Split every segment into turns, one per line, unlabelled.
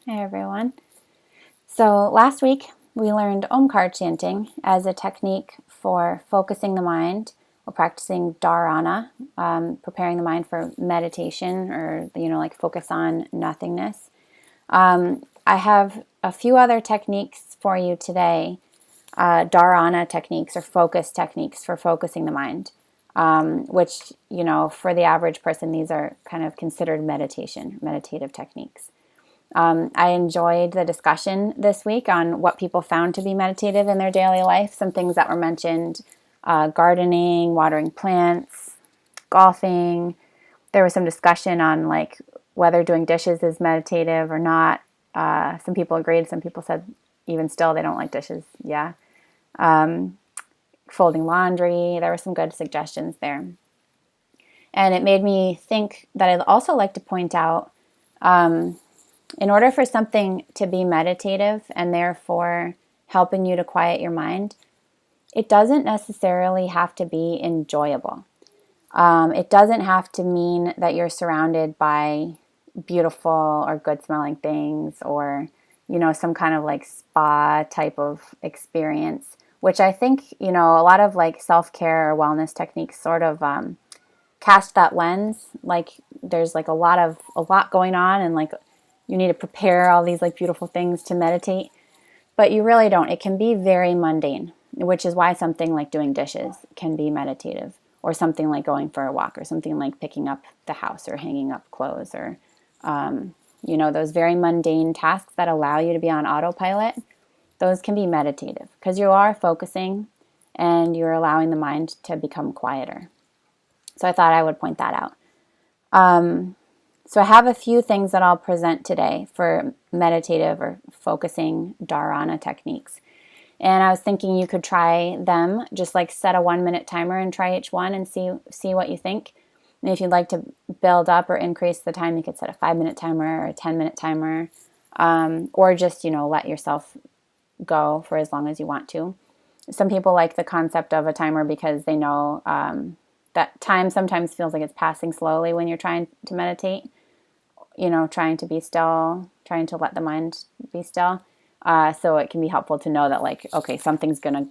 Hi everyone. So last week we learned Omkar chanting as a technique for focusing the mind or practicing dharana, preparing the mind for meditation or like focus on nothingness. I have a few other techniques for you today, dharana techniques or focus techniques for focusing the mind, which for the average person these are kind of considered meditative techniques. I enjoyed the discussion this week on what people found to be meditative in their daily life. Some things that were mentioned: gardening, watering plants, golfing. There was some discussion on like whether doing dishes is meditative or not. Some people agreed. Some people said even still they don't like dishes. Yeah. Folding laundry. There were some good suggestions there. And it made me think that I'd also like to point out, in order for something to be meditative and therefore helping you to quiet your mind, it doesn't necessarily have to be enjoyable. It doesn't have to mean that you're surrounded by beautiful or good smelling things or, some kind of like spa type of experience, which I think, a lot of like self-care or wellness techniques sort of cast that lens. Like there's like a lot going on and like you need to prepare all these like beautiful things to meditate, but you really don't. It can be very mundane, which is why something like doing dishes can be meditative, or something like going for a walk, or something like picking up the house or hanging up clothes, or those very mundane tasks that allow you to be on autopilot. Those can be meditative because you are focusing and you're allowing the mind to become quieter. So I thought I would point that out. So I have a few things that I'll present today for meditative or focusing dharana techniques. And I was thinking you could try them, just like set a 1-minute timer and try each one and see what you think. And if you'd like to build up or increase the time, you could set a 5-minute timer or a 10-minute timer, or just, let yourself go for as long as you want to. Some people like the concept of a timer because they know that time sometimes feels like it's passing slowly when you're trying to meditate, trying to be still, trying to let the mind be still. So it can be helpful to know that like, okay, something's going to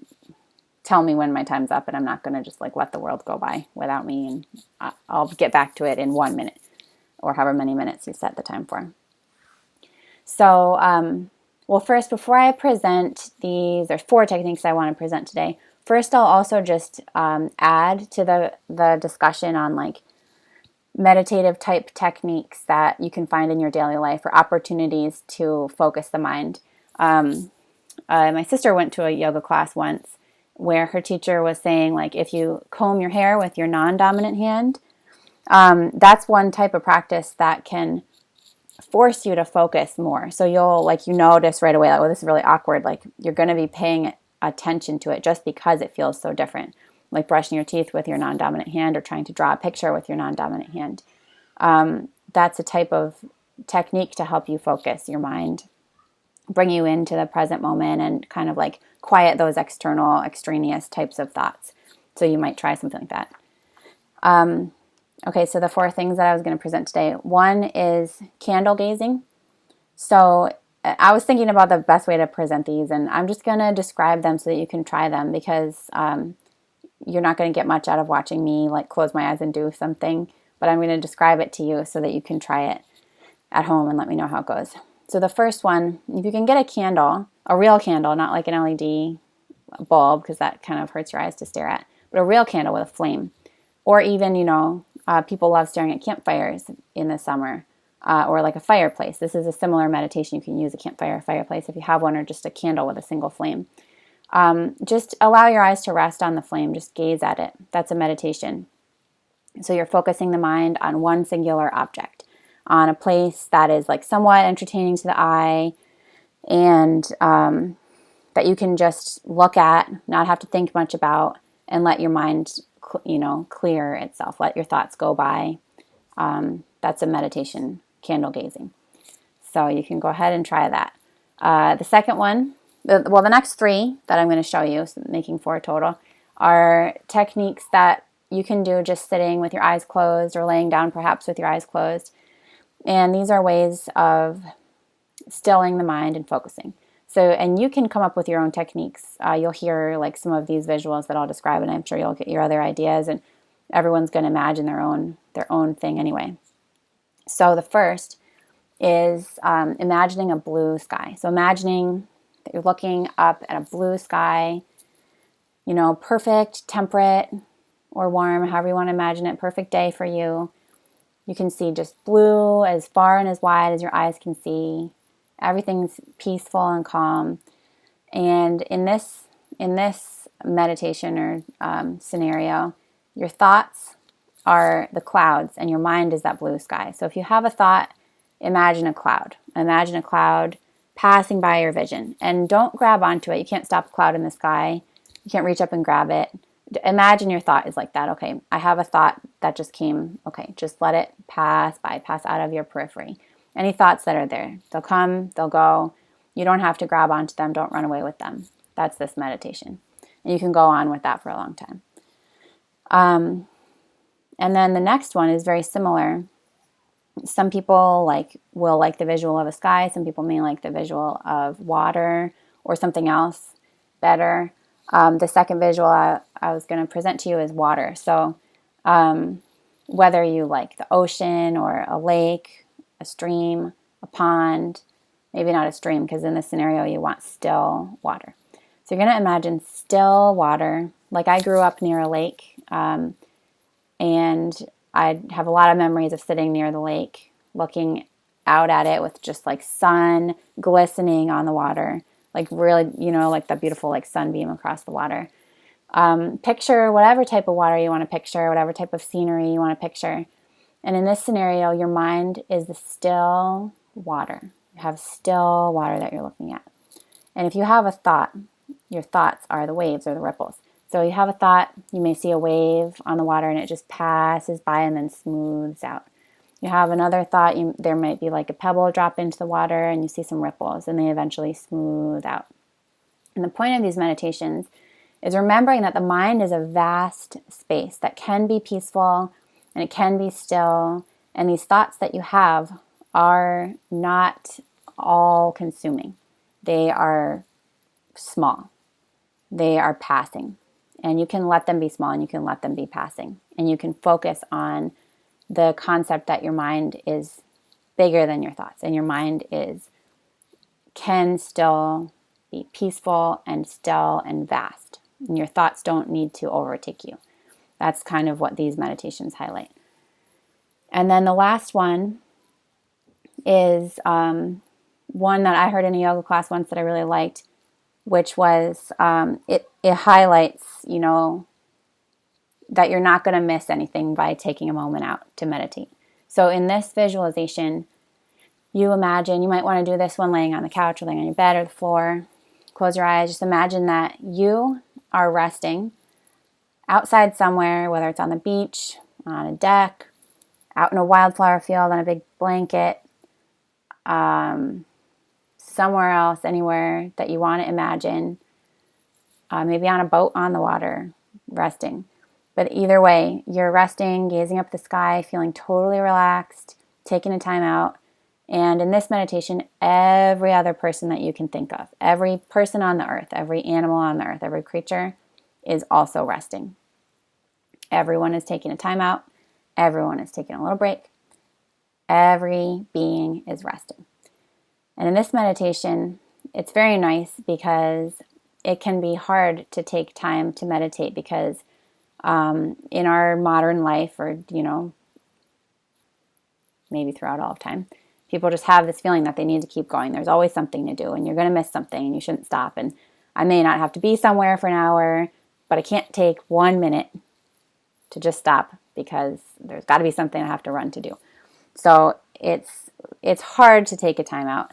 tell me when my time's up and I'm not going to just like let the world go by without me. And I'll get back to it in 1 minute or however many minutes you set the time for. So, well, first, before I present these, there's 4 techniques I want to present today. First, I'll also just add to the discussion on like meditative type techniques that you can find in your daily life or opportunities to focus the mind. My sister went to a yoga class once where her teacher was saying like if you comb your hair with your non-dominant hand, that's one type of practice that can force you to focus more. So you'll notice right away, like, oh, this is really awkward. Like you're going to be paying attention to it just because it feels so different. Like brushing your teeth with your non-dominant hand or trying to draw a picture with your non-dominant hand. That's a type of technique to help you focus your mind, bring you into the present moment and kind of like quiet those external, extraneous types of thoughts. So you might try something like that. Okay, so the 4 things that I was going to present today. One is candle gazing. So I was thinking about the best way to present these, and I'm just going to describe them so that you can try them because you're not going to get much out of watching me like close my eyes and do something, but I'm going to describe it to you so that you can try it at home and let me know how it goes. So the first one, if you can get a candle, a real candle, not like an LED bulb because that kind of hurts your eyes to stare at, but a real candle with a flame. Or even, people love staring at campfires in the summer, or like a fireplace. This is a similar meditation. You can use a campfire, fireplace if you have one, or just a candle with a single flame. Just allow your eyes to rest on the flame. Just gaze at it. That's a meditation. So you're focusing the mind on one singular object, on a place that is like somewhat entertaining to the eye, and that you can just look at, not have to think much about, and let your mind clear itself. Let your thoughts go by. That's a meditation, candle gazing. So you can go ahead and try that. The second one, the next 3 that I'm going to show you, so making 4 total, are techniques that you can do just sitting with your eyes closed or laying down perhaps with your eyes closed. And these are ways of stilling the mind and focusing. So, and you can come up with your own techniques. You'll hear like some of these visuals that I'll describe, and I'm sure you'll get your other ideas, and everyone's going to imagine their own thing anyway. So the first is imagining a blue sky. So imagining that you're looking up at a blue sky, perfect, temperate, or warm, however you want to imagine it, perfect day for you. You can see just blue as far and as wide as your eyes can see. Everything's peaceful and calm. And in this meditation or scenario, your thoughts are the clouds and your mind is that blue sky. So if you have a thought, imagine a cloud. Imagine a cloud passing by your vision. And don't grab onto it. You can't stop a cloud in the sky. You can't reach up and grab it. Imagine your thought is like that. Okay, I have a thought that just came. Okay, just let it pass out of your periphery. Any thoughts that are there, they'll come, they'll go. You don't have to grab onto them. Don't run away with them. That's this meditation. And you can go on with that for a long time. And then the next one is very similar. Some people will like the visual of a sky. Some people may like the visual of water or something else better. The second visual I was going to present to you is water. So whether you like the ocean or a lake, a stream, a pond, maybe not a stream because in this scenario you want still water. So you're going to imagine still water. Like I grew up near a lake and I have a lot of memories of sitting near the lake, looking out at it with just like sun glistening on the water. Like really, like that beautiful like sunbeam across the water. Picture whatever type of water you want to picture, whatever type of scenery you want to picture. And in this scenario, your mind is the still water. You have still water that you're looking at. And if you have a thought, your thoughts are the waves or the ripples. So you have a thought, you may see a wave on the water and it just passes by and then smooths out. You have another thought, there might be like a pebble drop into the water and you see some ripples and they eventually smooth out. And the point of these meditations is remembering that the mind is a vast space that can be peaceful and it can be still. And these thoughts that you have are not all consuming. They are small. They are passing. And you can let them be small and you can let them be passing. And you can focus on the concept that your mind is bigger than your thoughts and your mind can still be peaceful and still and vast. And your thoughts don't need to overtake you. That's kind of what these meditations highlight. And then the last one is one that I heard in a yoga class once that I really liked, which was it highlights, that you're not going to miss anything by taking a moment out to meditate. So in this visualization, you might want to do this one laying on the couch or laying on your bed or the floor. Close your eyes. Just imagine that you are resting outside somewhere, whether it's on the beach, on a deck, out in a wildflower field, on a big blanket, somewhere else, anywhere that you want to imagine, maybe on a boat on the water, resting. But either way, you're resting, gazing up at the sky, feeling totally relaxed, taking a time out. And in this meditation, every other person that you can think of, every person on the earth, every animal on the earth, every creature is also resting. Everyone is taking a time out. Everyone is taking a little break. Every being is resting. And in this meditation, it's very nice because it can be hard to take time to meditate because in our modern life or, maybe throughout all of time, people just have this feeling that they need to keep going. There's always something to do and you're going to miss something and you shouldn't stop. And I may not have to be somewhere for an hour, but I can't take 1 minute to just stop because there's got to be something I have to run to do. So it's hard to take a time out.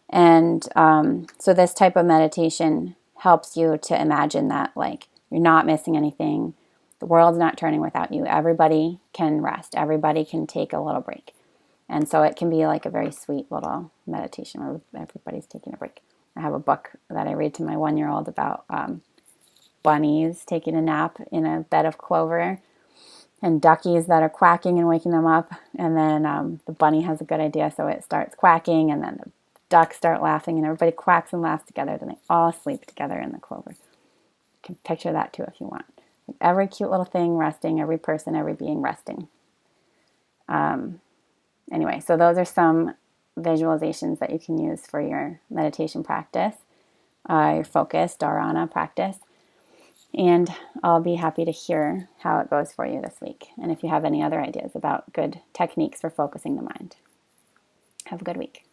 And so this type of meditation helps you to imagine that you're not missing anything. The world's not turning without you. Everybody can rest. Everybody can take a little break. And so it can be like a very sweet little meditation where everybody's taking a break. I have a book that I read to my 1-year-old about bunnies taking a nap in a bed of clover and duckies that are quacking and waking them up. And then the bunny has a good idea, so it starts quacking, and then the ducks start laughing and everybody quacks and laughs together, then they all sleep together in the clover. You can picture that too if you want. Every cute little thing resting, every person, every being resting. Anyway, so those are some visualizations that you can use for your meditation practice, your focus, dharana practice. And I'll be happy to hear how it goes for you this week. And if you have any other ideas about good techniques for focusing the mind. Have a good week.